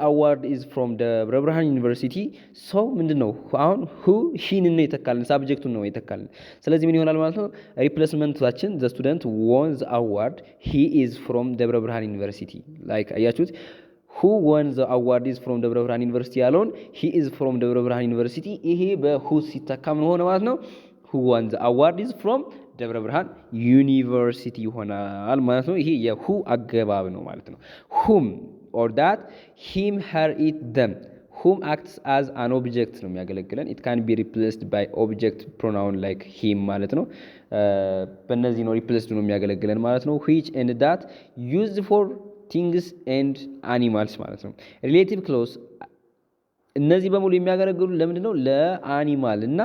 award is from ደብረ ብርሃን ዩኒቨርሲቲ። ሶ ምንድነው አሁን ሁ ሂን ነው የተካልን ሳብጀክቱን ነው የተካልን። ስለዚህ ምን ይሆናል ማለት ነው ሪፕሌስመንታችን the student won the award he is from ደብረ ብርሃን ዩኒቨርሲቲ ላይክ አያችሁት who won the award is from ደብረ ብርሃን ዩኒቨርሲቲ ያለውን he is from ደብረ ብርሃን ዩኒቨርሲቲ ይሄ በሁ ሲተካ ምን ሆነ ማለት ነው who won the award is from ደብረ ብርሃን ዩኒቨርሲቲ ይሆናል ማለት ነው። ይሄ የሁ አገባብ ነው ማለት ነው። whom or that him her it them whom acts as an object ነው የሚያገለግለን it can be replaced by object pronoun like him ማለት ነው። በእነዚህ ነው replaced ነው የሚያገለግለን ማለት ነው። which and that used for things and animals ማለት ነው። ሪሌቲቭ ክሎዝ እነዚህ በሙሉ የሚያገለግሉ ለምንድን ነው ለአኒማል እና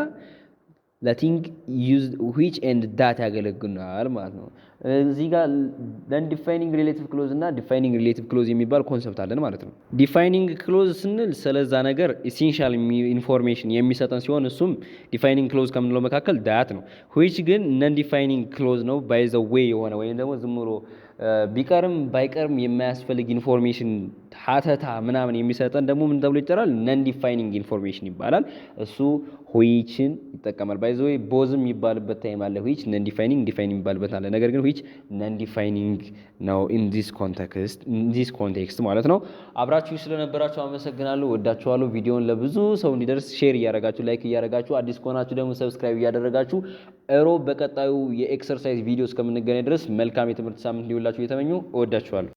ለቲንግ ዩዝድ which and that ያገለግሉናል ማለት ነው። እዚህ ጋር then defining relative clause እና defining relative clause የሚባል ኮንሰፕት አለን ማለት ነው። defining clause ስንል ስለዛ ነገር essential ኢንፎርሜሽን የሚሰጠን ሲሆን እሱም defining clause ከምንለው መካከል that ነው። which ግን non defining clause ነው by the way የሆነ ወይም ደግሞ ዝም ብሎ ቢቀርም ባይቀርም የማያስፈልግ ኢንፎርሜሽን ሀተታ ምናምን የሚሰጠን ደግሞ ምን ተብሎ ይጠራል? ነን ዲፋይኒንግ ኢንፎርሜሽን ይባላል። እሱ ዊችን ይጠቀማል። ባይ ዘ ወይ ቦዝም ይባልበት ታይም አለ። ዊች ነን ዲፋይኒንግ ይባልበት አለ። ነገር ግን ዊች ነን ዲፋይኒንግ ነው ኢን ዲስ ኮንቴክስት ማለት ነው። አብራችሁ ስለነበራችሁ አመሰግናለሁ። ወዳችኋለሁ። ቪዲዮውን ለብዙ ሰው እንዲደርስ ሼር እያደረጋችሁ ላይክ እያደረጋችሁ አዲስ ከሆናችሁ ደግሞ ሰብስክራይብ እያደረጋችሁ በቀጣዩ የኤክሰርሳይዝ ቪዲዮ እስከምንገናኝ ድረስ መልካም የትምህርት ሳምንት ሊውላችሁ እየተመኙ እወዳችኋለሁ።